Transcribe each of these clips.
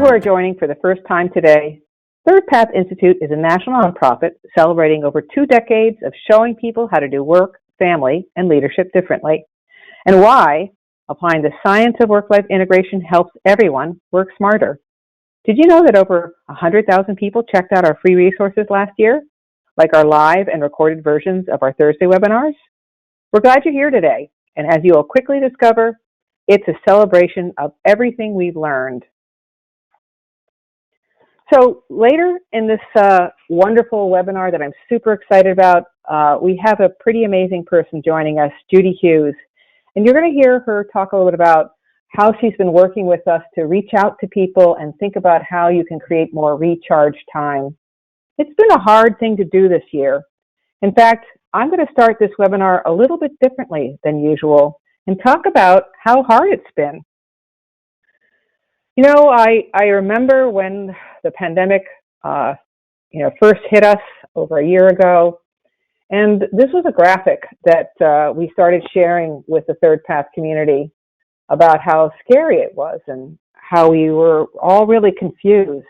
who are joining for the first time today, ThirdPath Institute is a national nonprofit celebrating over 2 decades of showing people how to do work, family, and leadership differently, and why applying the science of work-life integration helps everyone work smarter. Did you know that over 100,000 people checked out our free resources last year, like our live and recorded versions of our Thursday webinars? We're glad you're here today, and as you will quickly discover, it's a celebration of everything we've learned. So later in this wonderful webinar that I'm super excited about, we have a pretty amazing person joining us, Judy Hughes. And you're going to hear her talk a little bit about how she's been working with us to reach out to people and think about how you can create more recharge time. It's been a hard thing to do this year. In fact, I'm going to start this webinar a little bit differently than usual and talk about how hard it's been. You know, I remember when the pandemic, first hit us over a year ago, and this was a graphic that we started sharing with the ThirdPath community about how scary it was and how we were all really confused.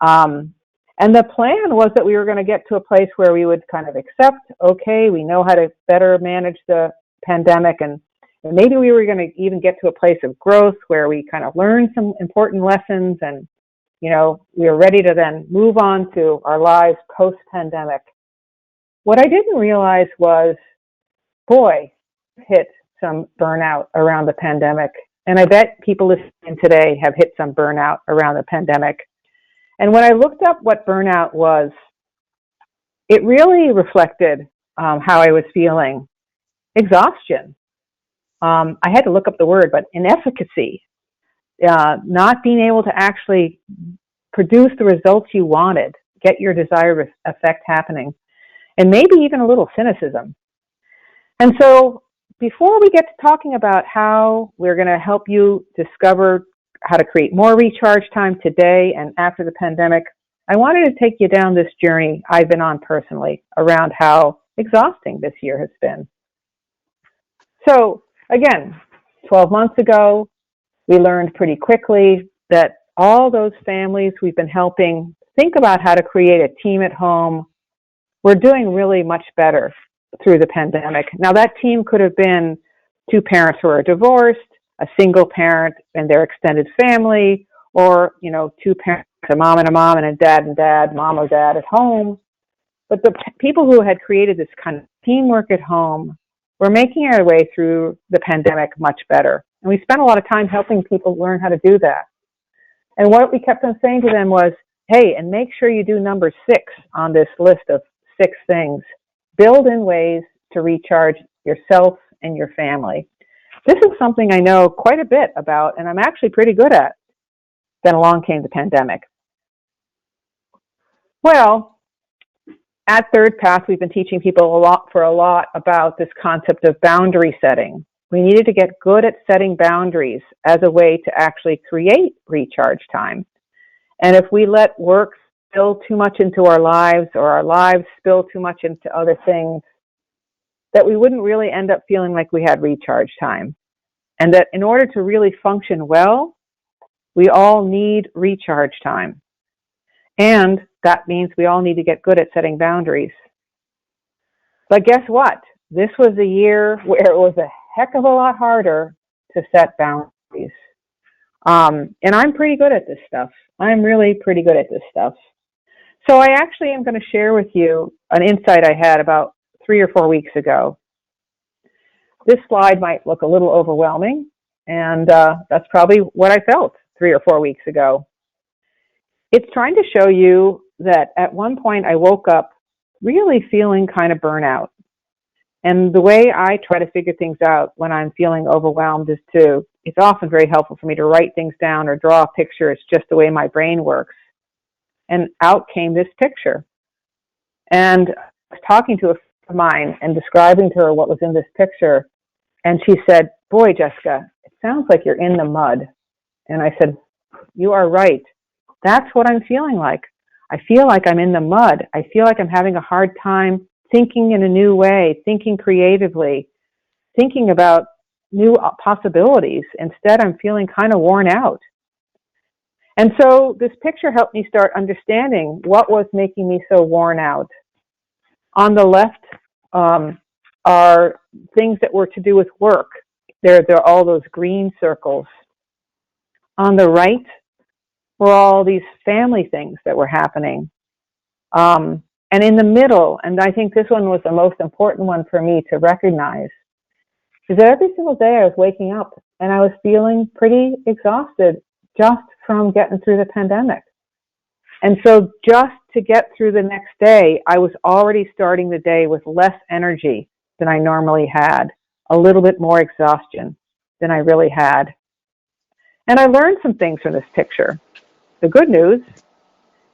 And the plan was that we were going to get to a place where we would kind of accept, okay, we know how to better manage the pandemic, and maybe we were going to even get to a place of growth where we kind of learned some important lessons and, we were ready to then move on to our lives post-pandemic. What I didn't realize was, boy, hit some burnout around the pandemic. And I bet people listening today have hit some burnout around the pandemic. And when I looked up what burnout was, it really reflected how I was feeling. Exhaustion. I had to look up the word, but inefficacy, not being able to actually produce the results you wanted, get your desired effect happening, and maybe even a little cynicism. And so before we get to talking about how we're going to help you discover how to create more recharge time today and after the pandemic, I wanted to take you down this journey I've been on personally around how exhausting this year has been. So again, 12 months ago, we learned pretty quickly that all those families we've been helping think about how to create a team at home were doing really much better through the pandemic. Now, that team could have been 2 parents who are divorced, a single parent and their extended family, or, 2 parents, a mom and a dad, mom or dad at home. But the people who had created this kind of teamwork at home were making our way through the pandemic much better. And we spent a lot of time helping people learn how to do that. And what we kept on saying to them was, hey, and make sure you do number 6 on this list of 6 things. Build in ways to recharge yourself and your family. This is something I know quite a bit about, and I'm actually pretty good at. Then along came the pandemic. Well, at ThirdPath, we've been teaching people a lot about this concept of boundary setting. We needed to get good at setting boundaries as a way to actually create recharge time. And if we let work spill too much into our lives or our lives spill too much into other things, that we wouldn't really end up feeling like we had recharge time. And that in order to really function well, we all need recharge time. And that means we all need to get good at setting boundaries. But guess what? This was a year where it was a heck of a lot harder to set boundaries. And I'm pretty good at this stuff. I'm really pretty good at this stuff. So I actually am going to share with you an insight I had about 3 or 4 weeks ago. This slide might look a little overwhelming, and that's probably what I felt 3 or 4 weeks ago. It's trying to show you that at one point I woke up really feeling kind of burnout. And the way I try to figure things out when I'm feeling overwhelmed is it's often very helpful for me to write things down or draw a picture. It's just the way my brain works. And out came this picture. And I was talking to a friend of mine and describing to her what was in this picture. And she said, boy, Jessica, it sounds like you're in the mud. And I said, you are right. That's what I'm feeling like. I feel like I'm in the mud. I feel like I'm having a hard time thinking in a new way, thinking creatively, thinking about new possibilities. Instead, I'm feeling kind of worn out. And so this picture helped me start understanding what was making me so worn out. On the left are things that were to do with work. There are all those green circles. On the right were all these family things that were happening. And in the middle, and I think this one was the most important one for me to recognize, is that every single day I was waking up and I was feeling pretty exhausted just from getting through the pandemic. And so just to get through the next day, I was already starting the day with less energy than I normally had, a little bit more exhaustion than I really had. And I learned some things from this picture. The good news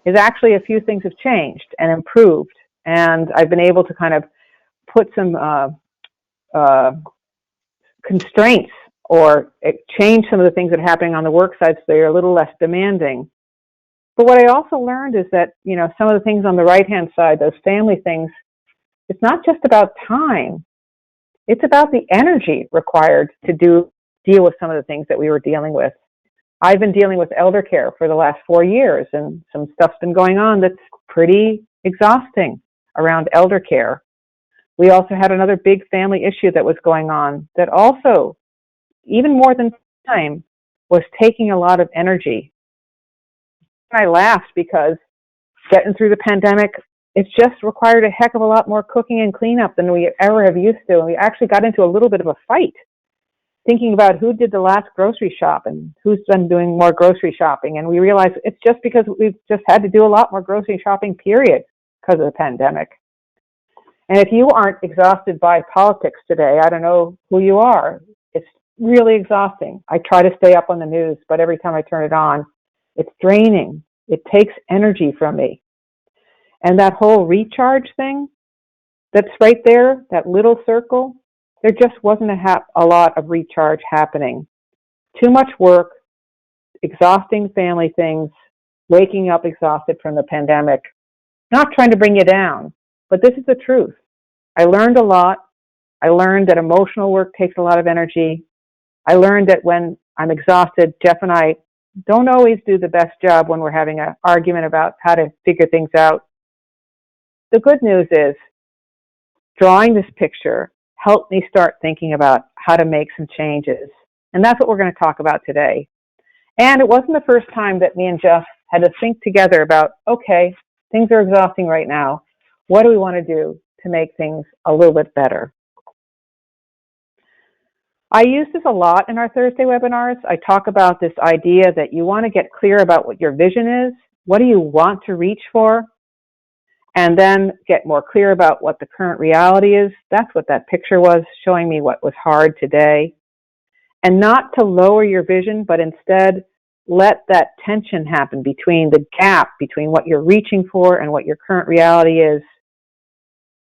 is actually a few things have changed and improved, and I've been able to kind of put some constraints or change some of the things that are happening on the work side so they're a little less demanding. But what I also learned is that, some of the things on the right-hand side, those family things, it's not just about time. It's about the energy required to deal with some of the things that we were dealing with. I've been dealing with elder care for the last 4 years, and some stuff's been going on that's pretty exhausting around elder care. We also had another big family issue that was going on that also, even more than time, was taking a lot of energy. I laughed because getting through the pandemic, it's just required a heck of a lot more cooking and cleanup than we ever have used to. And we actually got into a little bit of a fight thinking about who did the last grocery shop and who's been doing more grocery shopping. And we realized it's just because we've just had to do a lot more grocery shopping, period, because of the pandemic. And if you aren't exhausted by politics today, I don't know who you are. It's really exhausting. I try to stay up on the news, but every time I turn it on, it's draining. It takes energy from me. And that whole recharge thing that's right there, that little circle, there just wasn't a lot of recharge happening. Too much work, exhausting family things, waking up exhausted from the pandemic. Not trying to bring you down, but this is the truth. I learned a lot. I learned that emotional work takes a lot of energy. I learned that when I'm exhausted, Jeff and I don't always do the best job when we're having an argument about how to figure things out. The good news is, drawing this picture helped me start thinking about how to make some changes. And that's what we're going to talk about today. And it wasn't the first time that me and Jeff had to think together about, okay, things are exhausting right now. What do we want to do to make things a little bit better? I use this a lot in our Thursday webinars. I talk about this idea that you want to get clear about what your vision is. What do you want to reach for? And then get more clear about what the current reality is. That's what that picture was, showing me what was hard today. And not to lower your vision, but instead let that tension happen between the gap between what you're reaching for and what your current reality is.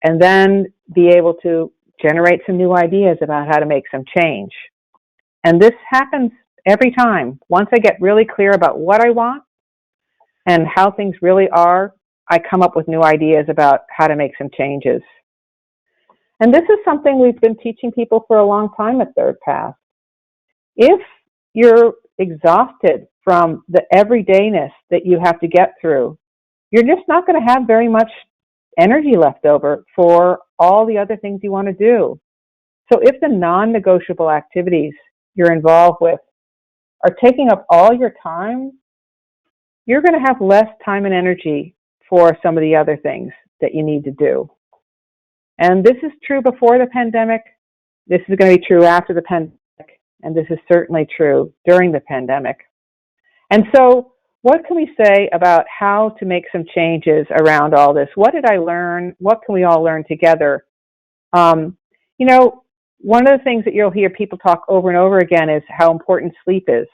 And then be able to generate some new ideas about how to make some change. And this happens every time. Once I get really clear about what I want and how things really are, I come up with new ideas about how to make some changes. And this is something we've been teaching people for a long time at ThirdPath. If you're exhausted from the everydayness that you have to get through, you're just not going to have very much energy left over for all the other things you want to do. So if the non-negotiable activities you're involved with are taking up all your time, you're going to have less time and energy for some of the other things that you need to do. And this is true before the pandemic. This is going to be true after the pandemic. And this is certainly true during the pandemic. And so what can we say about how to make some changes around all this? What did I learn? What can we all learn together? One of the things that you'll hear people talk over and over again is how important sleep is.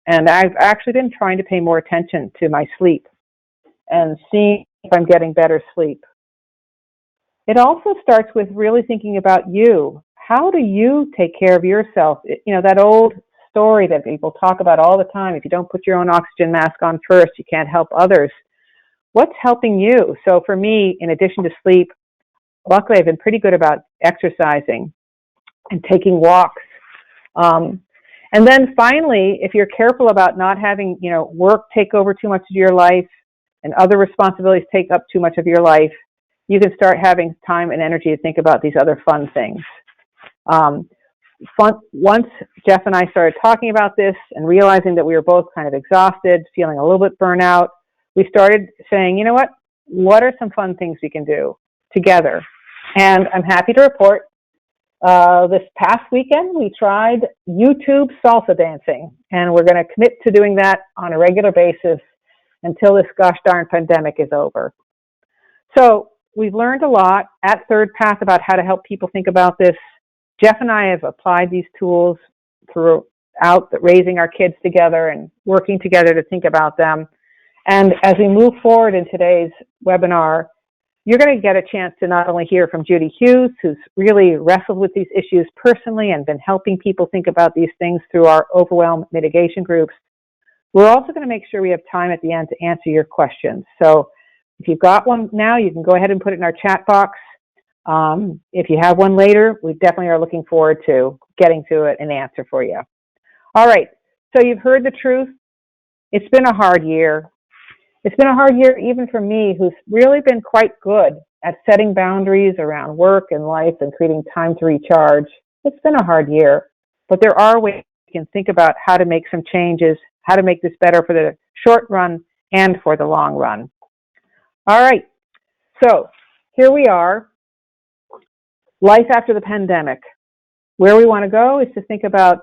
And I've actually been trying to pay more attention to my sleep and seeing if I'm getting better sleep. It also starts with really thinking about you. How do you take care of yourself? That old story that people talk about all the time, if you don't put your own oxygen mask on first, you can't help others. What's helping you? So for me, in addition to sleep, luckily I've been pretty good about exercising and taking walks. And then finally, if you're careful about not having, work take over too much of your life and other responsibilities take up too much of your life, you can start having time and energy to think about these other fun things. Once Jeff and I started talking about this and realizing that we were both kind of exhausted, feeling a little bit burnout, we started saying, you know what are some fun things we can do together? And I'm happy to report this past weekend we tried YouTube salsa dancing, and we're going to commit to doing that on a regular basis until this gosh darn pandemic is over. So we've learned a lot at ThirdPath about how to help people think about this. Jeff and I have applied these tools throughout raising our kids together and working together to think about them. And as we move forward in today's webinar, you're going to get a chance to not only hear from Judy Hughes, who's really wrestled with these issues personally and been helping people think about these things through our overwhelm mitigation groups. We're also going to make sure we have time at the end to answer your questions. So if you've got one now, you can go ahead and put it in our chat box. If you have one later, we definitely are looking forward to getting to it and answer for you. All right, so you've heard the truth. It's been a hard year. It's been a hard year even for me, who's really been quite good at setting boundaries around work and life and creating time to recharge. It's been a hard year, but there are ways we can think about how to make some changes, how to make this better for the short run and for the long run. All right, so here we are, life after the pandemic. Where we want to go is to think about,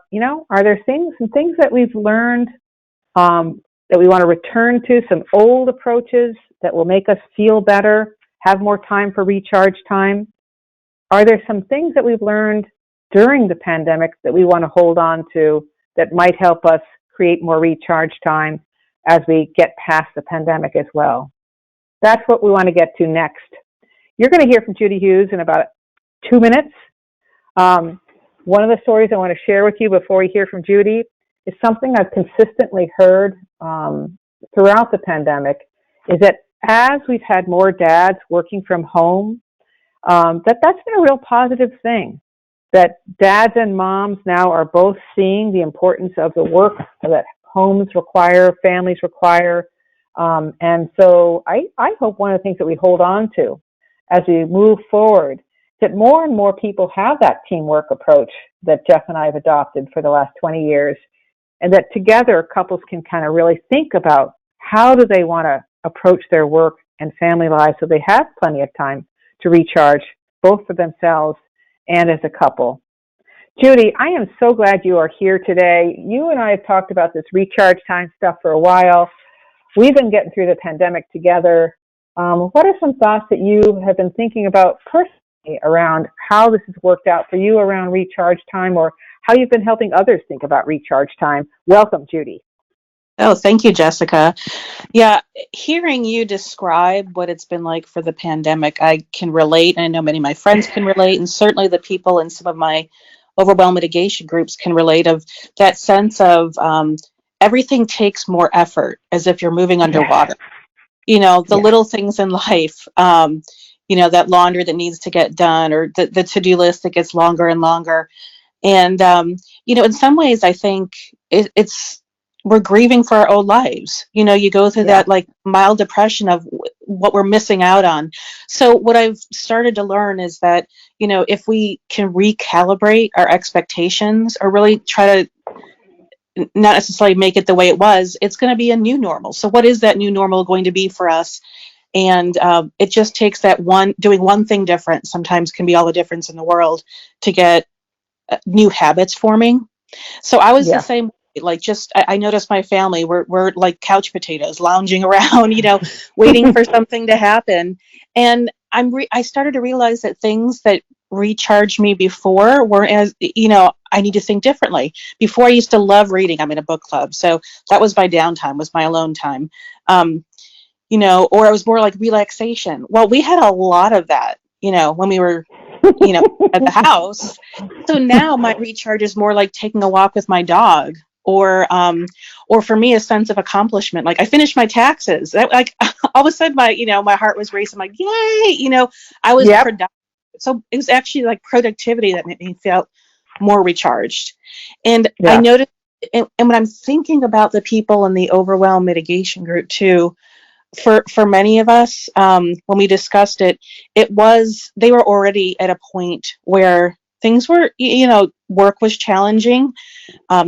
are there things that we've learned that we want to return to, some old approaches that will make us feel better, have more time for recharge time? Are there some things that we've learned during the pandemic that we want to hold on to that might help us create more recharge time as we get past the pandemic as well? That's what we want to get to next. You're going to hear from Judy Hughes in about 2 minutes. One of the stories I want to share with you before we hear from Judy is something I've consistently heard throughout the pandemic, is that as we've had more dads working from home, that's been a real positive thing, that dads and moms now are both seeing the importance of the work that homes require, families require. And so I hope one of the things that we hold on to as we move forward, that more and more people have that teamwork approach that Jeff and I have adopted for the last 20 years, and that together couples can kind of really think about how do they want to approach their work and family lives so they have plenty of time to recharge, both for themselves and as a couple. Judy, I am so glad you are here today. You and I have talked about this recharge time stuff for a while. We've been getting through the pandemic together. What are some thoughts that you have been thinking about personally around how this has worked out for you around recharge time, or how you've been helping others think about recharge time? Welcome, Judy. Oh, thank you, Jessica. Yeah, hearing you describe what it's been like for the pandemic, I can relate, and I know many of my friends can relate, and certainly the people in some of my overwhelm mitigation groups can relate, of that sense of everything takes more effort, as if you're moving underwater. The little things in life, that laundry that needs to get done, or the to-do list that gets longer and longer. And, in some ways, I think it's we're grieving for our old lives. You go through that like mild depression of what we're missing out on. So what I've started to learn is that, if we can recalibrate our expectations, or really try to not necessarily make it the way it was, it's going to be a new normal. So what is that new normal going to be for us? And it just takes doing one thing different sometimes can be all the difference in the world to get new habits forming. So I was the same way. Like, I noticed my family, we're like couch potatoes lounging around, waiting for something to happen. And I started to realize that things that recharged me before weren't as, I need to think differently. Before, I used to love reading. I'm in a book club. So that was my downtime, was my alone time. Or it was more like relaxation. Well, we had a lot of that, when we were, at the house. So now my recharge is more like taking a walk with my dog, or for me, a sense of accomplishment. Like, I finished my taxes. Like, all of a sudden, my heart was racing. I'm like, yay! I was productive. So it was actually like productivity that made me feel more recharged. And I noticed and when I'm thinking about the people in the overwhelm mitigation group too, for many of us, when we discussed it, it was they were already at a point where things were, work was challenging,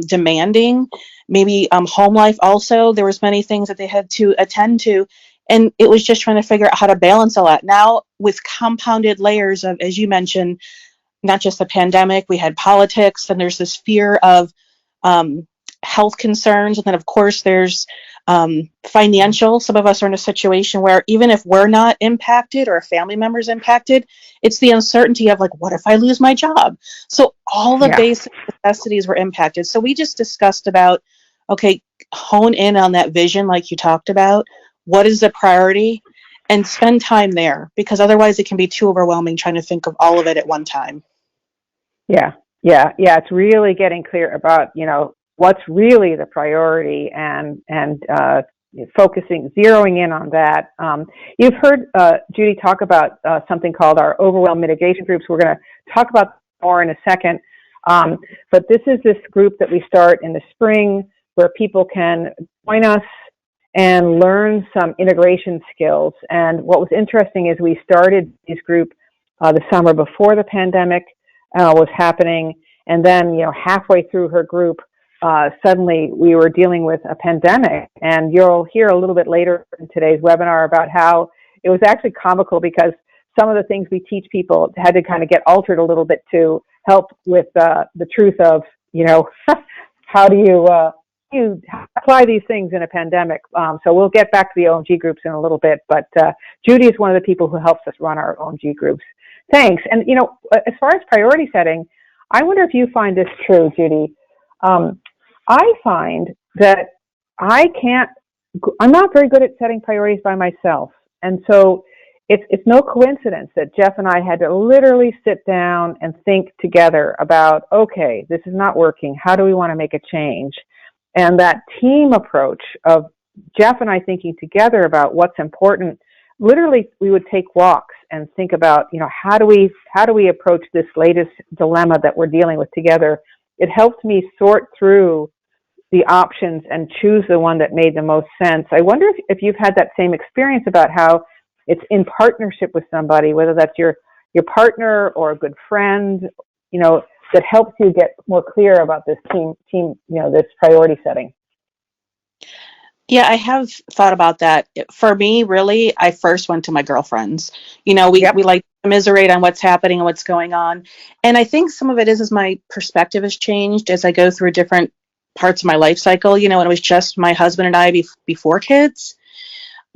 demanding, maybe home life also. There was many things that they had to attend to, and it was just trying to figure out how to balance all that. Now with compounded layers of, as you mentioned, not just the pandemic, we had politics, and there's this fear of um, health concerns. And then, of course, there's financial. Some of us are in a situation where even if we're not impacted or a family member's impacted, it's the uncertainty of like, what if I lose my job? So all the Yeah. basic necessities were impacted. So we just discussed about, okay, hone in on that vision like you talked about. What is the priority? And spend time there, because otherwise it can be too overwhelming trying to think of all of it at one time. Yeah, yeah. It's really getting clear about, what's really the priority, and focusing, zeroing in on that. You've heard Judy talk about something called our overwhelm mitigation groups. We're going to talk about more in a second. But this is this group that we start in the spring where people can join us and learn some integration skills. And what was interesting is we started this group the summer before the pandemic was happening. And then, halfway through her group, suddenly we were dealing with a pandemic. And you'll hear a little bit later in today's webinar about how it was actually comical because some of the things we teach people had to kind of get altered a little bit to help with the truth of, how do you apply these things in a pandemic. So we'll get back to the OMG groups in a little bit. But Judy is one of the people who helps us run our OMG groups. Thanks. And, as far as priority setting, I wonder if you find this true, Judy. I find that I'm not very good at setting priorities by myself. And so it's no coincidence that Jeff and I had to literally sit down and think together about, okay, this is not working. How do we want to make a change? And that team approach of Jeff and I thinking together about what's important. Literally, we would take walks and think about, how do we approach this latest dilemma that we're dealing with together. It helped me sort through the options and choose the one that made the most sense. I wonder if you've had that same experience about how it's in partnership with somebody, whether that's your partner or a good friend, that helps you get more clear about this team, this priority setting. Yeah, I have thought about that. For me, really, I first went to my girlfriends. We Yep. like to commiserate on what's happening and what's going on. And I think some of it is my perspective has changed as I go through different parts of my life cycle. When it was just my husband and I before kids.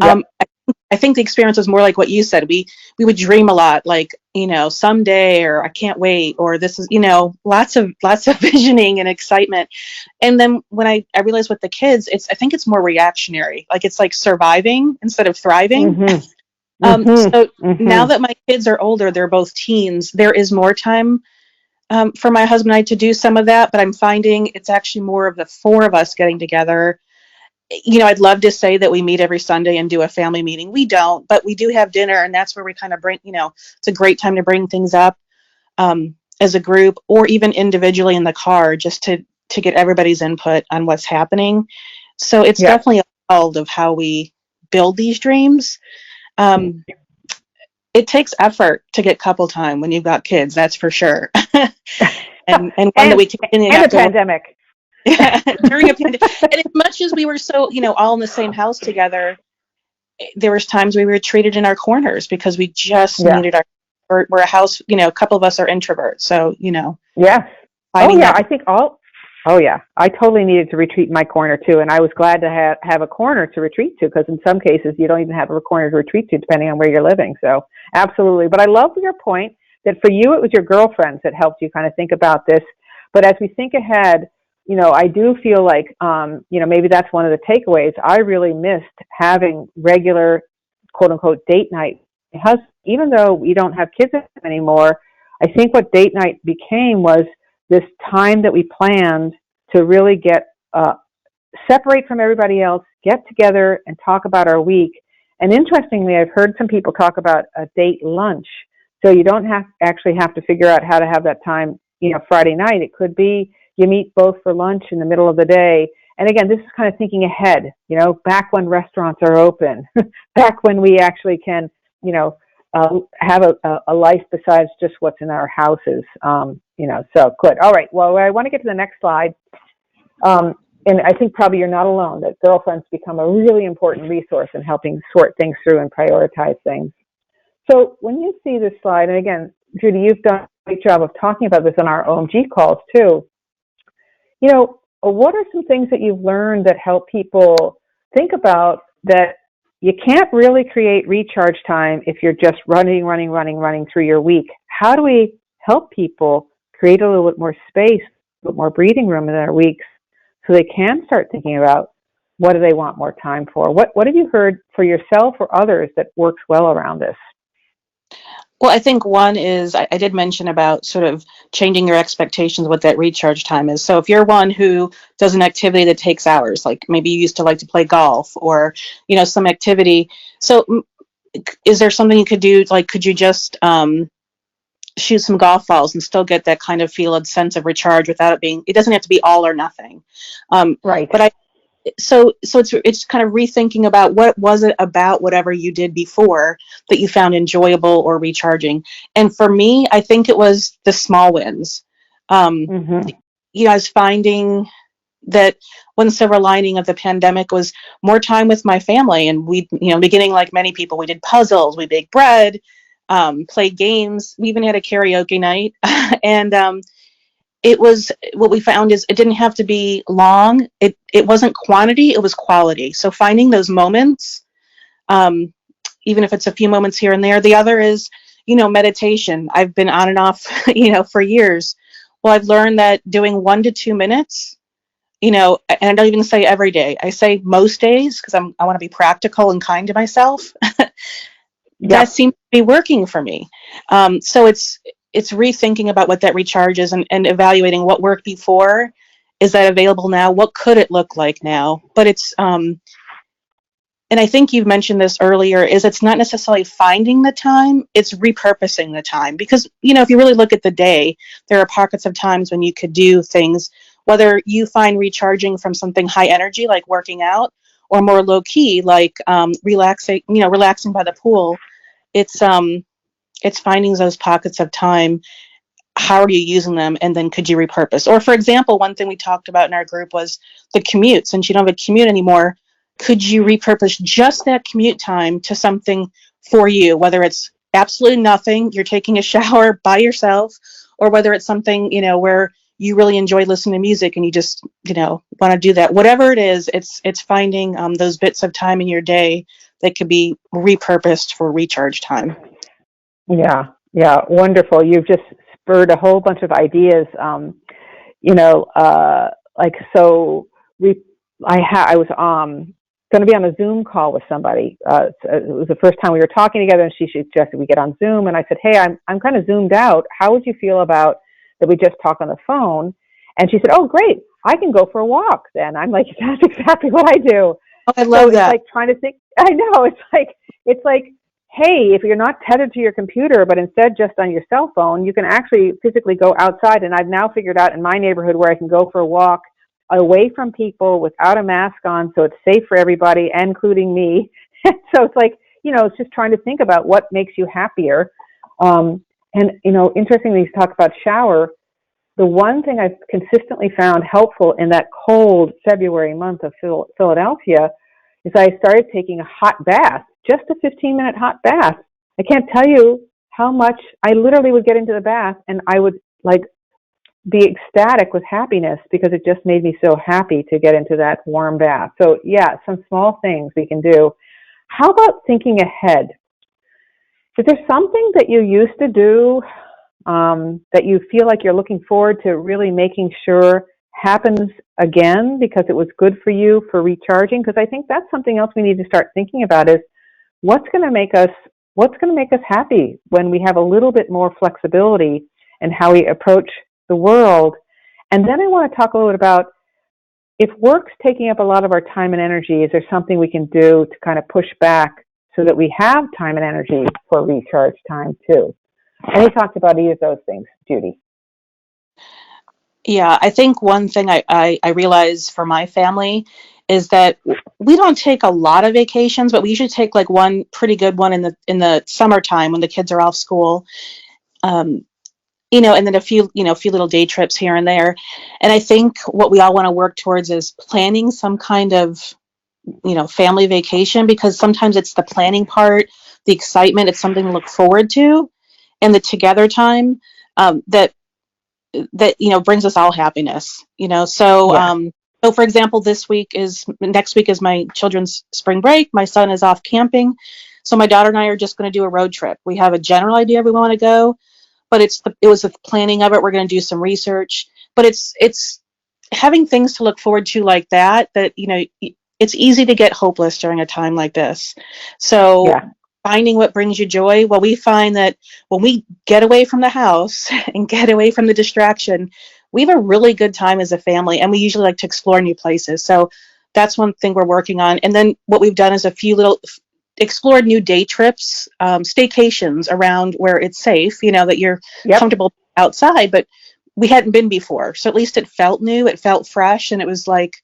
Yep. I think the experience was more like what you said. We would dream a lot, like, someday, or I can't wait, or this is, lots of visioning and excitement. And then when I realized with the kids, I think it's more reactionary. Like it's like surviving instead of thriving. Mm-hmm. Mm-hmm. So Mm-hmm. now that my kids are older, they're both teens, there is more time for my husband and I to do some of that, but I'm finding it's actually more of the four of us getting together. I'd love to say that we meet every Sunday and do a family meeting. We don't, but we do have dinner, and that's where we kind of bring, it's a great time to bring things up as a group or even individually in the car just to get everybody's input on what's happening. So it's definitely a world of how we build these dreams. It takes effort to get couple time when you've got kids, that's for sure. and one that we continue to have to pandemic. During a pandemic. And as much as we were so, all in the same house together, there was times we retreated in our corners because we just needed we're a house, a couple of us are introverts. So, Yes. That. I totally needed to retreat in my corner too. And I was glad to have a corner to retreat to, because in some cases you don't even have a corner to retreat to depending on where you're living. So absolutely. But I love your point that for you, it was your girlfriends that helped you kind of think about this. But as we think ahead, I do feel like, maybe that's one of the takeaways. I really missed having regular, quote unquote, date night. Even though we don't have kids anymore, I think what date night became was this time that we planned to really get, separate from everybody else, get together and talk about our week. And interestingly, I've heard some people talk about a date lunch. So you don't have to figure out how to have that time, Friday night. It could be you meet both for lunch in the middle of the day. And again, this is kind of thinking ahead, back when restaurants are open, back when we actually can, have a life besides just what's in our houses. So good. All right. Well, I want to get to the next slide. And I think probably you're not alone, that girlfriends become a really important resource in helping sort things through and prioritize things. So when you see this slide, and again, Judy, you've done a great job of talking about this on our OMG calls too. What are some things that you've learned that help people think about that you can't really create recharge time if you're just running through your week? How do we help people create a little bit more space, a bit more breathing room in their weeks so they can start thinking about what do they want more time for? What have you heard for yourself or others that works well around this? Well, I think one is I did mention about sort of changing your expectations what that recharge time is. So if you're one who does an activity that takes hours, like maybe you used to like to play golf or, some activity. So is there something you could do? Like, could you just shoot some golf balls and still get that kind of feel and sense of recharge without it doesn't have to be all or nothing. Right. But so it's kind of rethinking about what was it about whatever you did before that you found enjoyable or recharging. And for me, I think it was the small wins. I was finding that one silver lining of the pandemic was more time with my family, and we, beginning like many people, we did puzzles, we baked bread, played games, we even had a karaoke night. And it was, what we found is it didn't have to be long. It wasn't quantity, it was quality. So finding those moments, even if it's a few moments here and there. The other is, meditation. I've been on and off, for years. Well, I've learned that doing 1 to 2 minutes, and I don't even say every day. I say most days because I want to be practical and kind to myself. That seems to be working for me. So it's rethinking about what that recharge is and evaluating what worked before. Is that available now? What could it look like now? But it's, and I think you've mentioned this earlier, is it's not necessarily finding the time, it's repurposing the time. Because, if you really look at the day, there are pockets of times when you could do things, whether you find recharging from something high energy, like working out, or more low key, like relaxing by the pool. It's finding those pockets of time. How are you using them? And then could you repurpose? Or for example, one thing we talked about in our group was the commute. Since you don't have a commute anymore, could you repurpose just that commute time to something for you, whether it's absolutely nothing, you're taking a shower by yourself, or whether it's something, where you really enjoy listening to music and you just, want to do that. Whatever it is, it's finding those bits of time in your day that could be repurposed for recharge time. Yeah, wonderful. You've just spurred a whole bunch of ideas. I was going to be on a Zoom call with somebody. It was the first time we were talking together, and she suggested we get on Zoom. And I said, "Hey, I'm kind of zoomed out. How would you feel about that we just talk on the phone?" And she said, "Oh, great. I can go for a walk then." I'm like, "That's exactly what I do." Oh, I love that. It's like trying to think. I know. It's like, hey, if you're not tethered to your computer, but instead just on your cell phone, you can actually physically go outside. And I've now figured out in my neighborhood where I can go for a walk away from people without a mask on, so it's safe for everybody, including me. So it's like, it's just trying to think about what makes you happier. Interestingly, you talk about shower. The one thing I've consistently found helpful in that cold February month of Philadelphia is I started taking a hot bath, just a 15-minute hot bath. I can't tell you how much I literally would get into the bath and I would be ecstatic with happiness because it just made me so happy to get into that warm bath. So yeah, some small things we can do. How about thinking ahead? Is there something that you used to do that you feel like you're looking forward to really making sure happens again because it was good for you for recharging? Because I think that's something else we need to start thinking about is what's going to make us happy when we have a little bit more flexibility in how we approach the world. And then I want to talk a little bit about if work's taking up a lot of our time and energy, is there something we can do to kind of push back so that we have time and energy for recharge time too? Any thoughts about either of those things, Judy? Yeah, I think one thing I realize for my family is that we don't take a lot of vacations, but we usually take like one pretty good one in the summertime when the kids are off school. Um, and then a few, a few little day trips here and there. And I think what we all want to work towards is planning some kind of, family vacation, because sometimes it's the planning part, the excitement, it's something to look forward to, and the together time that brings us all happiness. Yeah. So for example, next week is my children's spring break. My son is off camping, so my daughter and I are just going to do a road trip. We have a general idea we want to go, but it was the planning of it. We're going to do some research, but it's having things to look forward to like that it's easy to get hopeless during a time like this. So Yeah. finding what brings you joy. Well, we find that when we get away from the house and get away from the distraction, we have a really good time as a family, and we usually like to explore new places. So that's one thing we're working on. And then what we've done is a few little explored new day trips, staycations around where it's safe, that you're Yep. comfortable outside, but we hadn't been before. So at least it felt new, it felt fresh, and it was like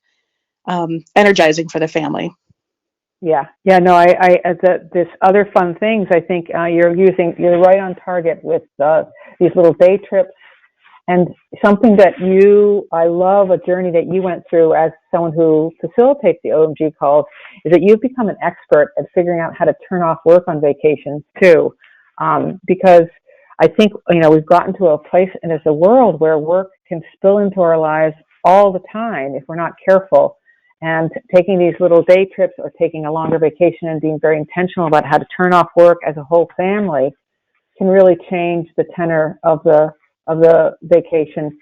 energizing for the family. Yeah, yeah, no, this other fun things. I think you're right on target with these little day trips, and something that I love a journey that you went through as someone who facilitates the OMG calls, is that you've become an expert at figuring out how to turn off work on vacations too, because I think we've gotten to a place and there's a world where work can spill into our lives all the time if we're not careful. And taking these little day trips or taking a longer vacation and being very intentional about how to turn off work as a whole family can really change the tenor of the vacation.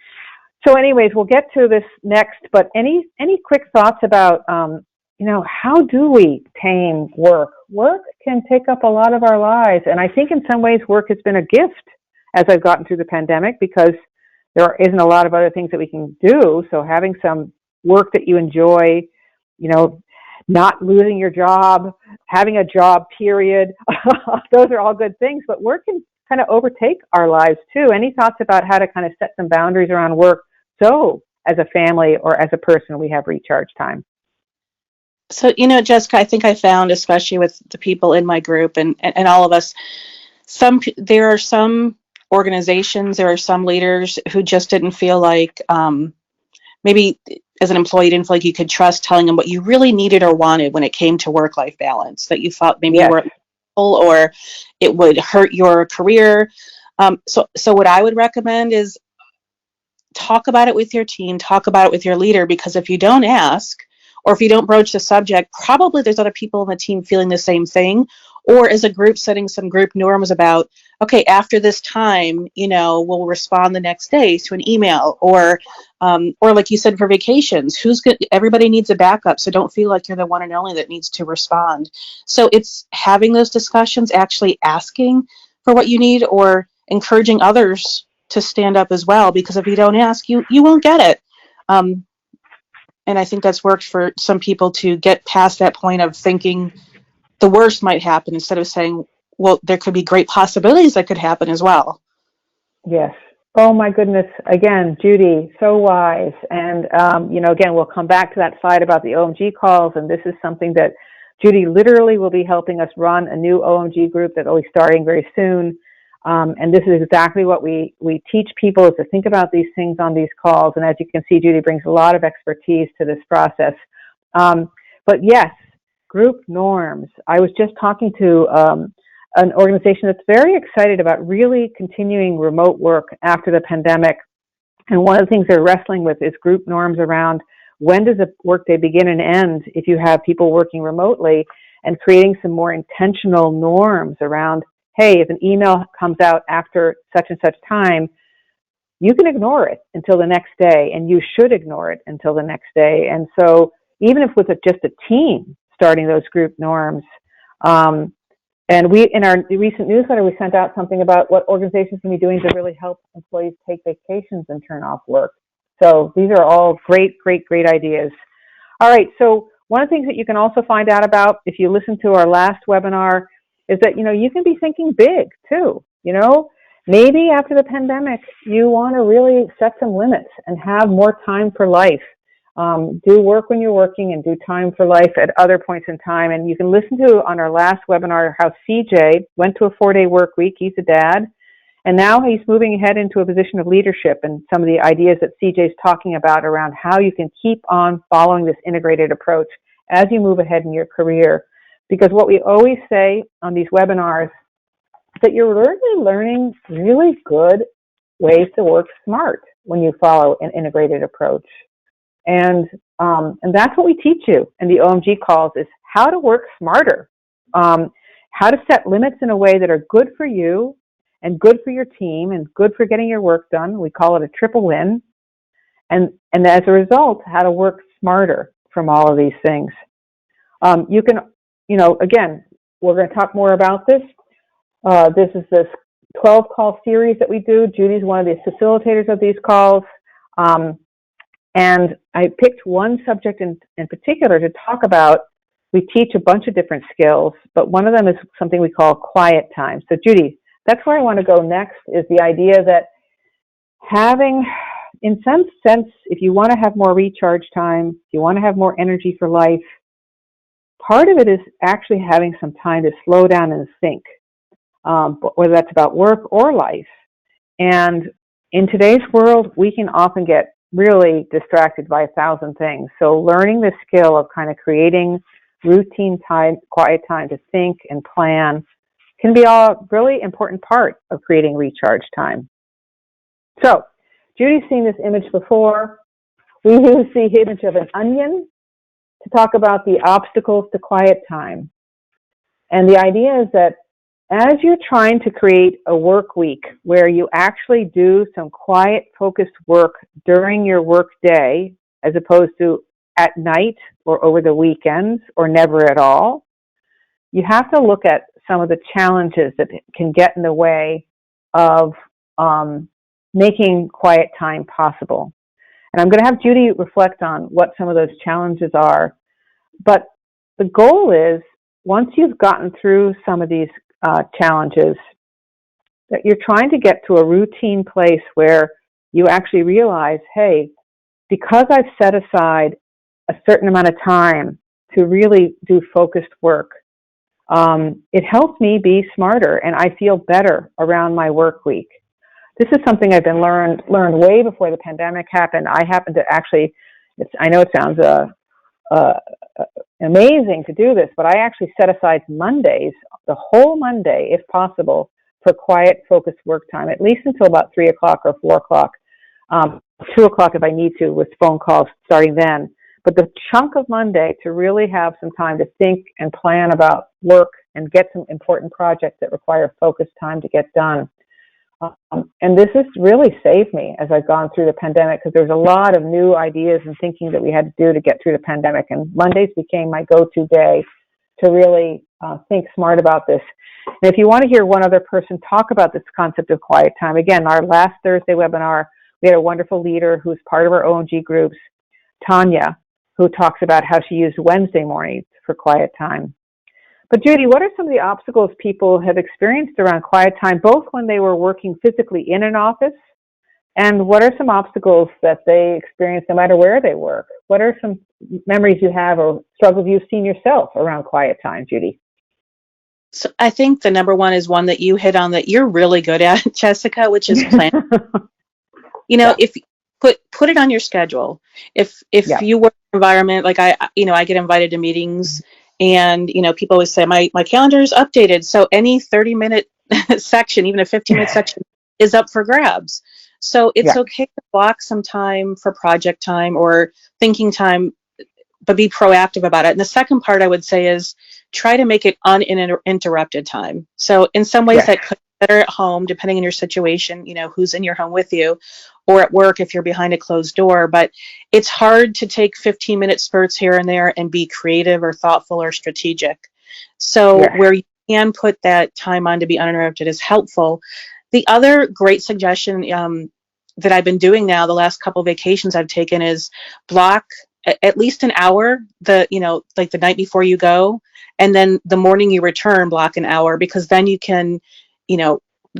So, anyways, we'll get to this next. But any quick thoughts about how do we tame work? Work can take up a lot of our lives, and I think in some ways work has been a gift as I've gotten through the pandemic, because there isn't a lot of other things that we can do. So having some work that you enjoy, not losing your job, having a job, period. Those are all good things, but work can kind of overtake our lives too. Any thoughts about how to kind of set some boundaries around work so as a family or as a person we have recharge time? So, Jessica, I think I found, especially with the people in my group and all of us, there are some organizations, there are some leaders who just didn't feel like, maybe as an employee, you didn't feel like you could trust telling them what you really needed or wanted when it came to work-life balance, that you thought maybe you Yes. weren't able, or it would hurt your career. So what I would recommend is talk about it with your team, talk about it with your leader, because if you don't ask, or if you don't broach the subject, probably there's other people in the team feeling the same thing, or as a group setting some group norms about, okay, after this time, we'll respond the next day to an email, or like you said, for vacations, everybody needs a backup, so don't feel like you're the one and only that needs to respond. So it's having those discussions, actually asking for what you need, or encouraging others to stand up as well, because if you don't ask, you won't get it. um, and I think that's worked for some people to get past that point of thinking the worst might happen, instead of saying, well, there could be great possibilities that could happen as well. Yes. Oh my goodness. Again, Judy, so wise. And, again, we'll come back to that slide about the OMG calls. And this is something that Judy literally will be helping us run a new OMG group that will be starting very soon. And this is exactly what we teach people, is to think about these things on these calls. And as you can see, Judy brings a lot of expertise to this process. But yes, group norms. I was just talking to an organization that's very excited about really continuing remote work after the pandemic. And one of the things they're wrestling with is group norms around when does a workday begin and end if you have people working remotely, and creating some more intentional norms around, hey, if an email comes out after such and such time, you can ignore it until the next day, and you should ignore it until the next day. And so even if with just a team starting those group norms, and we, in our recent newsletter, we sent out something about what organizations can be doing to really help employees take vacations and turn off work. So these are all great, great, great ideas. All right, so one of the things that you can also find out about if you listen to our last webinar is that, you can be thinking big too, maybe after the pandemic, you want to really set some limits and have more time for life. Do work when you're working and do time for life at other points in time. And you can listen to on our last webinar how CJ went to a 4-day work week. He's a dad. And now he's moving ahead into a position of leadership, and some of the ideas that CJ's talking about around how you can keep on following this integrated approach as you move ahead in your career. Because what we always say on these webinars is that you're learning really good ways to work smart when you follow an integrated approach. And that's what we teach you in the OMG calls, is how to work smarter, how to set limits in a way that are good for you and good for your team and good for getting your work done. We call it a triple win. And as a result, how to work smarter from all of these things. You can, again, we're going to talk more about this. This is this 12-call series that we do. Judy's one of the facilitators of these calls. And I picked one subject in particular to talk about. We teach a bunch of different skills, but one of them is something we call quiet time. So Judy, that's where I want to go next, is the idea that having, in some sense, if you want to have more recharge time, if you want to have more energy for life, part of it is actually having some time to slow down and think, whether that's about work or life. And in today's world, we can often get really distracted by 1,000 things. So learning the skill of kind of creating routine time, quiet time to think and plan can be a really important part of creating recharge time. So Judy's seen this image before. We use the image of an onion to talk about the obstacles to quiet time. And the idea is that as you're trying to create a work week where you actually do some quiet, focused work during your work day, as opposed to at night or over the weekends or never at all, you have to look at some of the challenges that can get in the way of making quiet time possible. And I'm going to have Judy reflect on what some of those challenges are. But the goal is, once you've gotten through some of these challenges, that you're trying to get to a routine place where you actually realize, hey, because I've set aside a certain amount of time to really do focused work, it helps me be smarter and I feel better around my work week. This is something I've been learned way before the pandemic happened. I happened to actually, I know it sounds amazing to do this, but I actually set aside Mondays, the whole Monday, if possible, for quiet, focused work time, at least until about 3 o'clock or 4 o'clock, 2 o'clock if I need to, with phone calls starting then. But the chunk of Monday to really have some time to think and plan about work and get some important projects that require focused time to get done. And this has really saved me as I've gone through the pandemic, because there's a lot of new ideas and thinking that we had to do to get through the pandemic. And Mondays became my go-to day to really think smart about this. And if you want to hear one other person talk about this concept of quiet time, again, our last Thursday webinar, we had a wonderful leader who's part of our OMG groups, Tanya, who talks about how she used Wednesday mornings for quiet time. But Judy, what are some of the obstacles people have experienced around quiet time, both when they were working physically in an office, and what are some obstacles that they experience no matter where they work? What are some memories you have or struggles you've seen yourself around quiet time, Judy? So I think the number one is one that you hit on that you're really good at, Jessica, which is planning. If put it on your schedule. If you work in an environment like I get invited to meetings, and people always say my calendar is updated, so any 30-minute section, even a 15-minute section, is up for grabs. So it's okay to block some time for project time or thinking time, but be proactive about it. And the second part I would say is try to make it uninterrupted time. So in some ways that could be better at home, depending on your situation, who's in your home with you, or at work if you're behind a closed door. But it's hard to take 15-minute spurts here and there and be creative or thoughtful or strategic. So where you can put that time on to be uninterrupted is helpful. The other great suggestion that I've been doing now, the last couple of vacations I've taken, is block at least an hour, like the night before you go, and then the morning you return, block an hour, because then you can,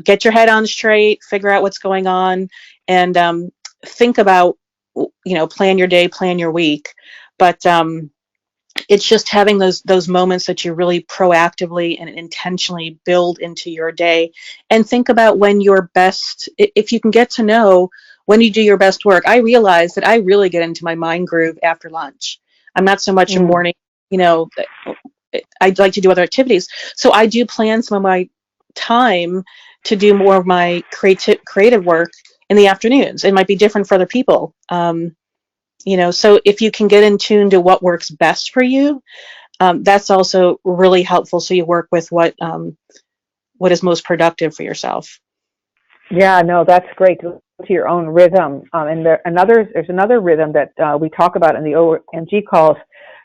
get your head on straight, figure out what's going on, and think about, plan your day, plan your week. But it's just having those moments that you really proactively and intentionally build into your day, and think about when your best, if you can get to know when you do your best work. I realize that I really get into my mind groove after lunch. I'm not so much a Mm. morning, you know, I'd like to do other activities. So I do plan some of my time to do more of my creative work in the afternoons. It might be different for other people. So if you can get in tune to what works best for you, that's also really helpful. So you work with what is most productive for yourself. Yeah, no, that's great, to your own rhythm. And there's another rhythm that we talk about in the OMG calls.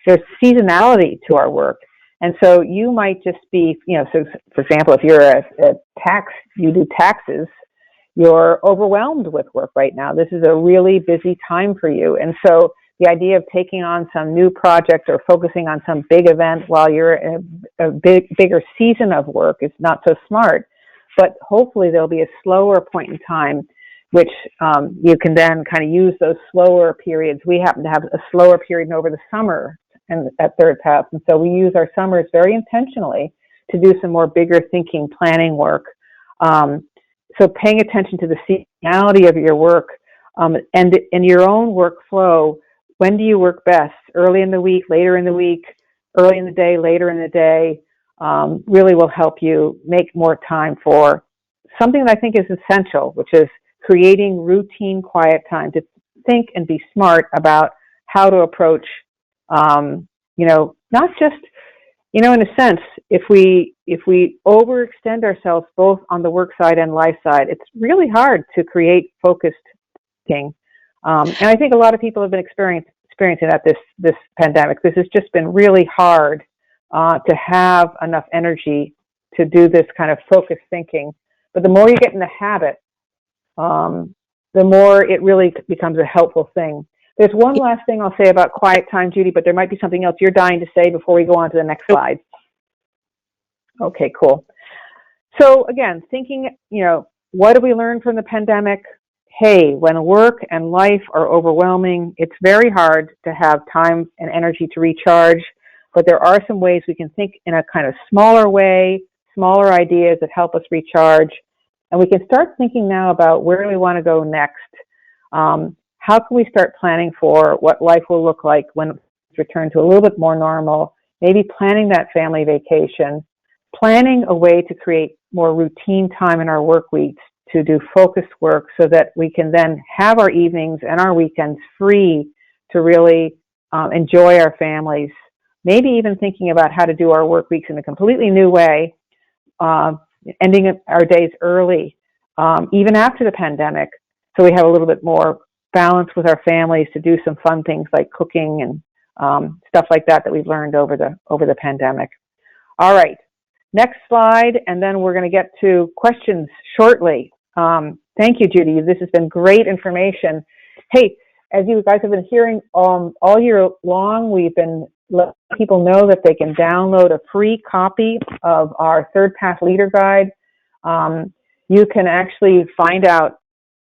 There's seasonality to our work. And so you might just be, so for example, if you're you do taxes, you're overwhelmed with work right now. This is a really busy time for you. And so the idea of taking on some new project or focusing on some big event while you're in a bigger season of work is not so smart. But hopefully there'll be a slower point in time, which you can then kind of use those slower periods. We happen to have a slower period over the summer and at ThirdPath, and so we use our summers very intentionally to do some more bigger thinking, planning work. So paying attention to the seasonality of your work and in your own workflow. When do you work best? Early in the week, later in the week, early in the day, later in the day? Really will help you make more time for something that I think is essential, which is creating routine quiet time to think and be smart about how to approach, not just, in a sense, if we overextend ourselves both on the work side and life side, it's really hard to create focused thinking. And I think a lot of people have been experiencing that this pandemic. This has just been really hard to have enough energy to do this kind of focused thinking. But the more you get in the habit, the more it really becomes a helpful thing. There's one last thing I'll say about quiet time, Judy, but there might be something else you're dying to say before we go on to the next slide. Okay, cool. So again, thinking, what do we learn from the pandemic? Hey, when work and life are overwhelming, it's very hard to have time and energy to recharge. But there are some ways we can think in a kind of smaller way, smaller ideas that help us recharge. And we can start thinking now about where we want to go next. How can we start planning for what life will look like when it's returned to a little bit more normal? Maybe planning that family vacation, planning a way to create more routine time in our work weeks to do focused work so that we can then have our evenings and our weekends free to really enjoy our families. Maybe even thinking about how to do our work weeks in a completely new way, ending our days early, even after the pandemic, so we have a little bit more balance with our families to do some fun things like cooking and stuff like that we've learned over the pandemic. All right, next slide, and then we're going to get to questions shortly. Thank you, Judy. This has been great information. Hey, as you guys have been hearing all year long, we've been letting people know that they can download a free copy of our ThirdPath Leader Guide. You can actually find out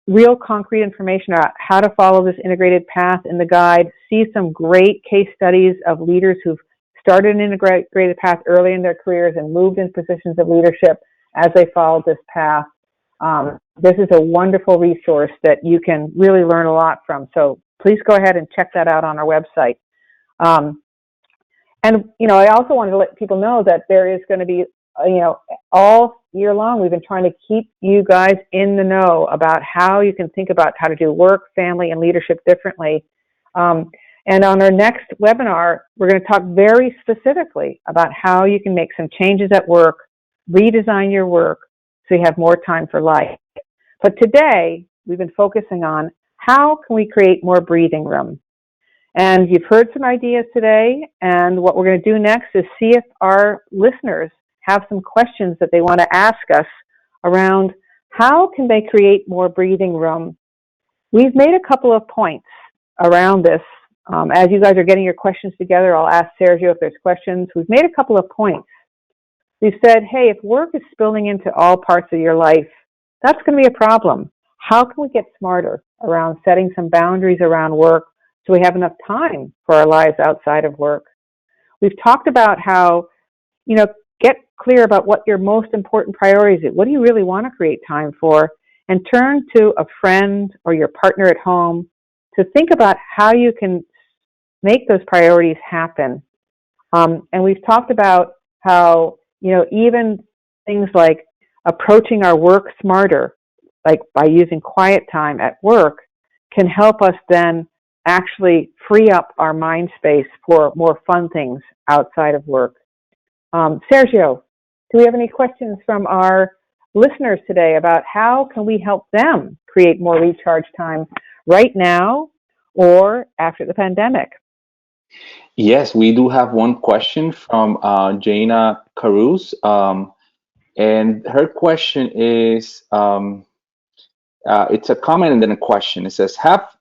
real concrete information about how to follow this integrated path in the guide, see some great case studies of leaders who've started an integrated path early in their careers and moved in positions of leadership as they followed this path. This is a wonderful resource that you can really learn a lot from. So please go ahead and check that out on our website. And, I also wanted to let people know that there is going to be, all year long, we've been trying to keep you guys in the know about how you can think about how to do work, family, and leadership differently. And on our next webinar, we're going to talk very specifically about how you can make some changes at work, redesign your work so you have more time for life. But today, we've been focusing on how can we create more breathing room. And you've heard some ideas today, and what we're going to do next is see if our listeners have some questions that they want to ask us around how can they create more breathing room. We've made a couple of points around this. As you guys are getting your questions together, I'll ask Sergio if there's questions. We've made a couple of points. We've said, hey, if work is spilling into all parts of your life, that's going to be a problem. How can we get smarter around setting some boundaries around work so we have enough time for our lives outside of work? We've talked about how, get clear about what your most important priorities are. What do you really want to create time for? And turn to a friend or your partner at home to think about how you can make those priorities happen. And we've talked about how, even things like approaching our work smarter, like by using quiet time at work, can help us then actually free up our mind space for more fun things outside of work. Sergio, do we have any questions from our listeners today about how can we help them create more recharge time right now or after the pandemic? Yes, we do have one question from Jaina Caruz. And her question is, it's a comment and then a question. It says, half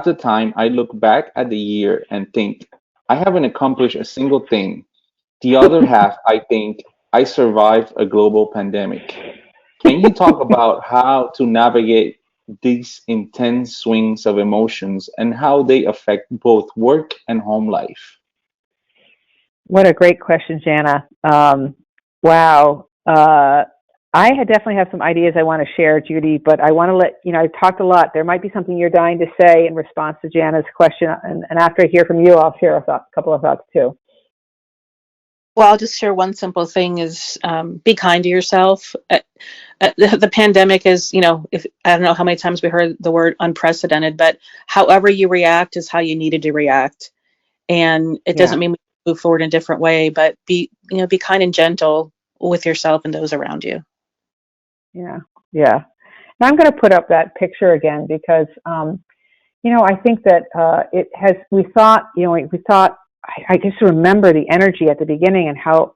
the time I look back at the year and think, I haven't accomplished a single thing. The other half, I think, I survived a global pandemic. Can you talk about how to navigate these intense swings of emotions and how they affect both work and home life? What a great question, Jana. Wow. I definitely have some ideas I want to share, Judy, but I want to I've talked a lot. There might be something you're dying to say in response to Jana's question. And after I hear from you, I'll share a couple of thoughts too. Well, I'll just share one simple thing is be kind to yourself. The pandemic is, if I don't know how many times we heard the word unprecedented, but however you react is how you needed to react. And it doesn't mean we move forward in a different way, but be kind and gentle with yourself and those around you. Yeah. And I'm going to put up that picture again because, I think that I just remember the energy at the beginning and how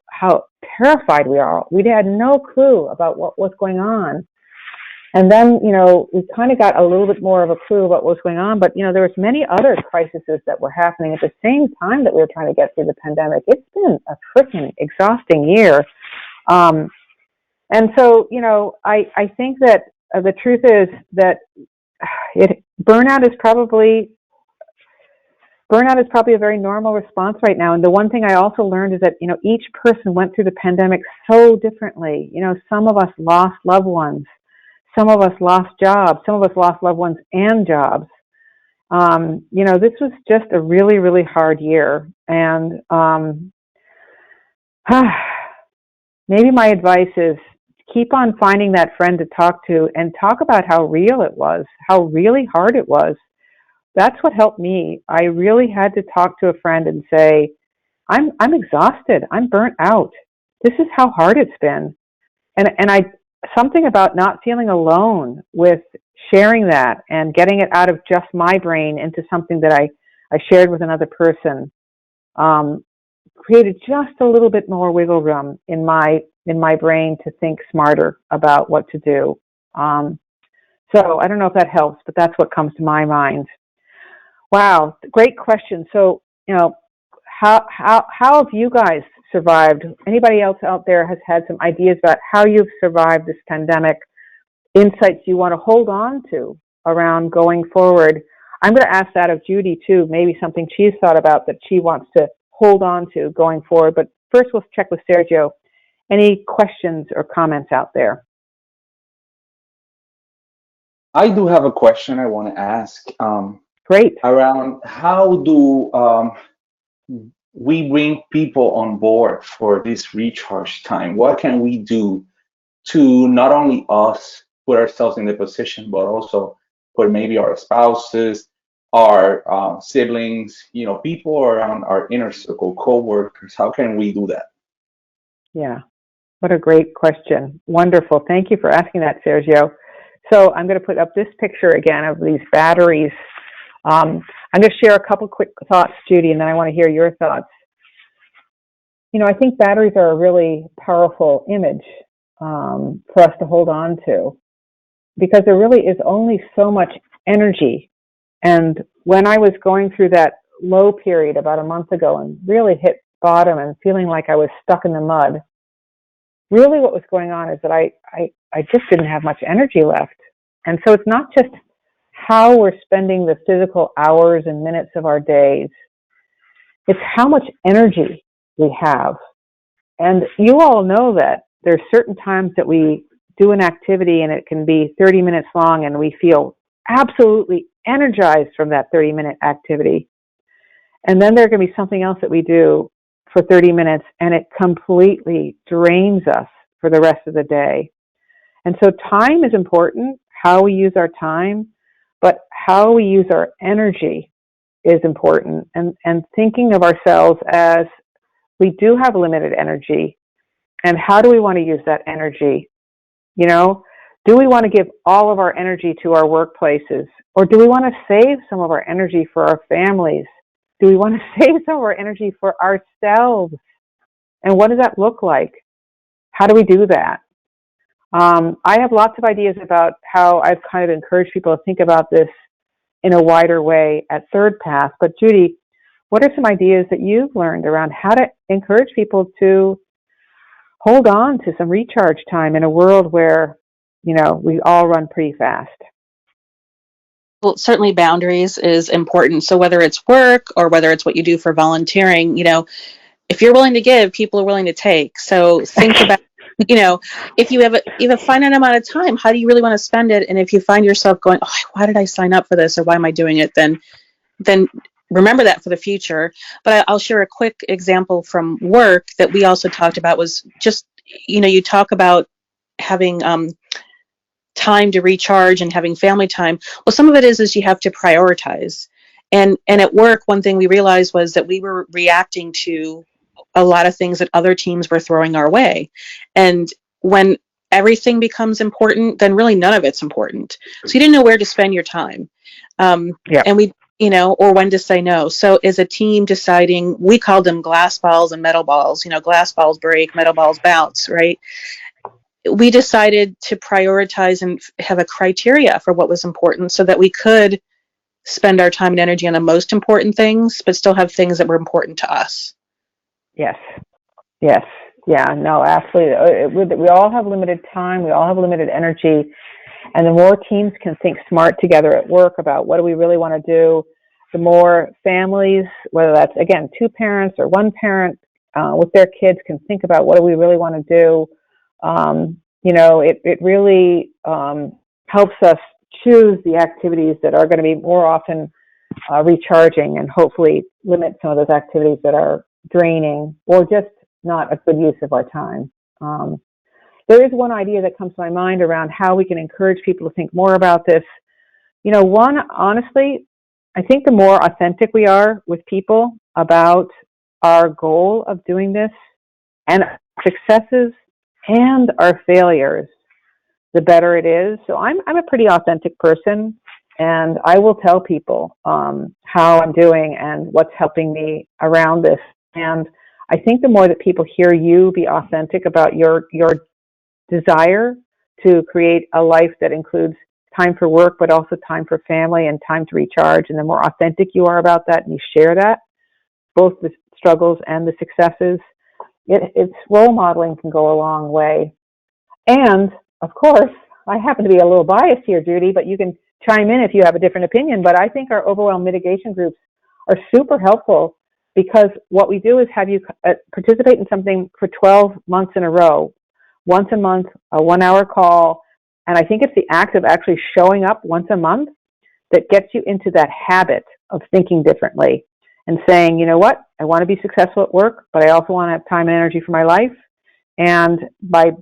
terrified we are. We had no clue about what was going on. And then, we kind of got a little bit more of a clue about what was going on, but, there was many other crises that were happening at the same time that we were trying to get through the pandemic. It's been a freaking exhausting year. And so, I think that the truth is that burnout is probably a very normal response right now. And the one thing I also learned is that, each person went through the pandemic so differently. Some of us lost loved ones. Some of us lost jobs. Some of us lost loved ones and jobs. This was just a really, really hard year. And maybe my advice is keep on finding that friend to talk to and talk about how real it was, how really hard it was. That's what helped me. I really had to talk to a friend and say, I'm exhausted. I'm burnt out. This is how hard it's been. And something about not feeling alone with sharing that and getting it out of just my brain into something that I shared with another person, created just a little bit more wiggle room in my brain to think smarter about what to do. So I don't know if that helps, but that's what comes to my mind. Wow, great question. So, how have you guys survived? Anybody else out there has had some ideas about how you've survived this pandemic? Insights you want to hold on to around going forward? I'm going to ask that of Judy too. Maybe something she's thought about that she wants to hold on to going forward. But first, we'll check with Sergio. Any questions or comments out there? I do have a question I want to ask. Great. Around how do we bring people on board for this recharge time? What can we do to not only us put ourselves in the position, but also put maybe our spouses, our siblings, people around our inner circle, co-workers? How can we do that? Yeah, what a great question. Wonderful. Thank you for asking that, Sergio. So I'm going to put up this picture again of these batteries. I'm going to share a couple quick thoughts, Judy, and then I want to hear your thoughts. I think batteries are a really powerful image for us to hold on to because there really is only so much energy. And when I was going through that low period about a month ago and really hit bottom and feeling like I was stuck in the mud, really what was going on is that I just didn't have much energy left. And so it's not just how we're spending the physical hours and minutes of our days, it's how much energy we have. And you all know that there's certain times that we do an activity and it can be 30 minutes long and we feel absolutely energized from that 30-minute activity. And then there can be something else that we do for 30 minutes and it completely drains us for the rest of the day. And so time is important, how we use our time, but how we use our energy is important. And thinking of ourselves as we do have limited energy, and how do we want to use that energy? You know, do we want to give all of our energy to our workplaces, or do we want to save some of our energy for our families? Do we want to save some of our energy for ourselves? And what does that look like? How do we do that? I have lots of ideas about how I've kind of encouraged people to think about this in a wider way at ThirdPath. But Judy, what are some ideas that you've learned around how to encourage people to hold on to some recharge time in a world where, you know, we all run pretty fast? Well, certainly boundaries is important. So whether it's work or whether it's what you do for volunteering, if you're willing to give, people are willing to take. So think about, if you have a finite amount of time, how do you really want to spend it? And if you find yourself going, oh, why did I sign up for this, or why am I doing it? Then remember that for the future. But I'll share a quick example from work that we also talked about was just, you talk about having time to recharge and having family time. Well, some of it is you have to prioritize. And at work, one thing we realized was that we were reacting to a lot of things that other teams were throwing our way. And when everything becomes important, then really none of it's important. So you didn't know where to spend your time. Yeah. And we, or when to say no. So as a team deciding, we called them glass balls and metal balls, glass balls break, metal balls bounce, right? We decided to prioritize and have a criteria for what was important so that we could spend our time and energy on the most important things, but still have things that were important to us. Yes. Yes. Yeah, no, absolutely. We all have limited time. We all have limited energy. And the more teams can think smart together at work about what do we really want to do, the more families, whether that's, again, two parents or one parent with their kids, can think about what do we really want to do. It really helps us choose the activities that are going to be more often recharging, and hopefully limit some of those activities that are draining or just not a good use of our time. There is one idea that comes to my mind around how we can encourage people to think more about this. One, honestly, I think the more authentic we are with people about our goal of doing this and successes and our failures, the better it is. So I'm a pretty authentic person, and I will tell people how I'm doing and what's helping me around this. And I think the more that people hear you be authentic about your desire to create a life that includes time for work, but also time for family and time to recharge, and the more authentic you are about that and you share that, both the struggles and the successes, it's role modeling can go a long way. And of course, I happen to be a little biased here, Judy, but you can chime in if you have a different opinion. But I think our overwhelm mitigation groups are super helpful, because what we do is have you participate in something for 12 months in a row, once a month, a 1-hour call. And I think it's the act of actually showing up once a month that gets you into that habit of thinking differently and saying, you know what, I want to be successful at work, but I also want to have time and energy for my life. And by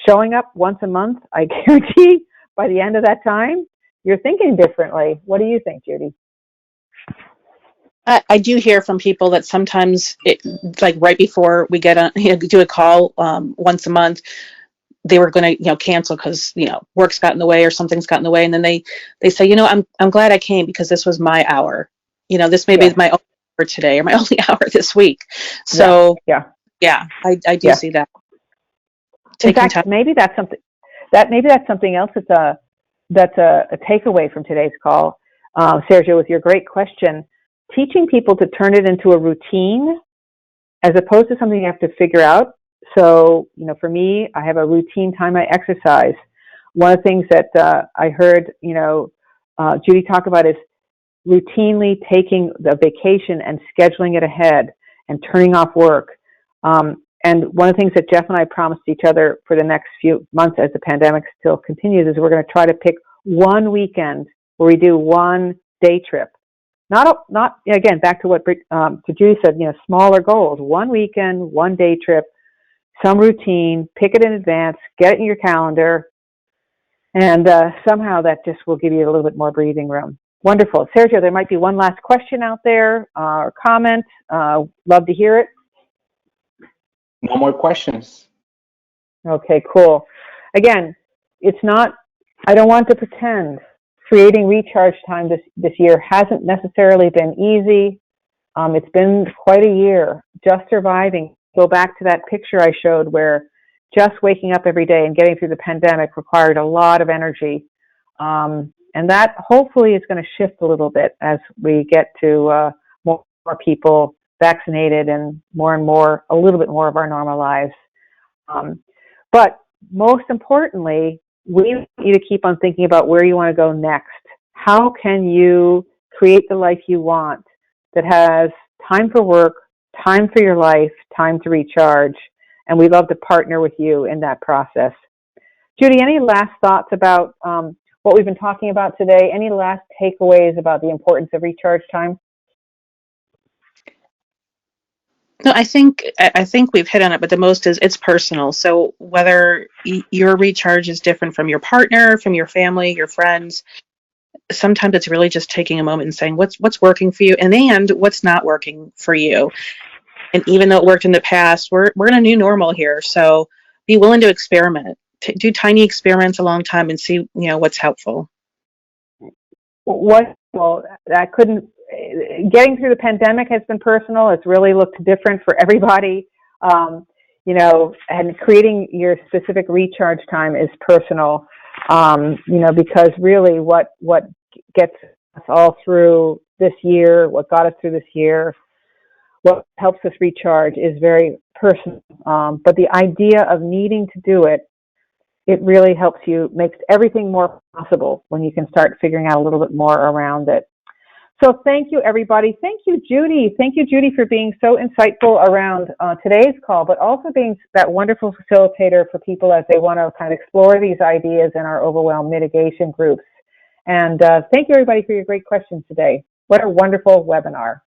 showing up once a month, I guarantee by the end of that time, you're thinking differently. What do you think, Judy? I do hear from people that sometimes, like right before we do a call once a month, they were going to cancel because work's got in the way or something's got in the way, and then they say, I'm glad I came because this was my hour. This may be my only hour today or my only hour this week. So yeah, I do see that. In fact, maybe that's something else that's a takeaway from today's call, Sergio, with your great question. Teaching people to turn it into a routine as opposed to something you have to figure out So, for me, I have a routine time I exercise. One of the things that I heard, Judy talk about is routinely taking the vacation and scheduling it ahead and turning off work. And one of the things that Jeff and I promised each other for the next few months as the pandemic still continues is we're going to try to pick one weekend where we do one day trip. Not again, back to what to Judy said, smaller goals. One weekend, one day trip, some routine, pick it in advance, get it in your calendar, and somehow that just will give you a little bit more breathing room. Wonderful. Sergio, there might be one last question out there or comment. Love to hear it. No more questions. Okay, cool. Again, I don't want to pretend creating recharge time this year hasn't necessarily been easy. It's been quite a year just surviving. Go back to that picture I showed where just waking up every day and getting through the pandemic required a lot of energy. And that hopefully is going to shift a little bit as we get to more people vaccinated and more, a little bit more of our normal lives. But most importantly, we want you to keep on thinking about where you want to go next. How can you create the life you want that has time for work, time for your life, time to recharge? And we'd love to partner with you in that process. Judy, any last thoughts about what we've been talking about today? Any last takeaways about the importance of recharge time? No, I think we've hit on it, but the most is it's personal. So whether your recharge is different from your partner, from your family, your friends, sometimes it's really just taking a moment and saying what's working for you and what's not working for you. And even though it worked in the past, we're in a new normal here. So be willing to experiment. Do tiny experiments a long time and see what's helpful. Getting through the pandemic has been personal. It's really looked different for everybody. And creating your specific recharge time is personal. Because really what gets us all through this year, what got us through this year, what helps us recharge is very personal. But the idea of needing to do it really helps you, makes everything more possible when you can start figuring out a little bit more around it. So thank you, everybody. Thank you, Judy. Thank you, Judy, for being so insightful around today's call, but also being that wonderful facilitator for people as they want to kind of explore these ideas in our overwhelm mitigation groups. And thank you, everybody, for your great questions today. What a wonderful webinar.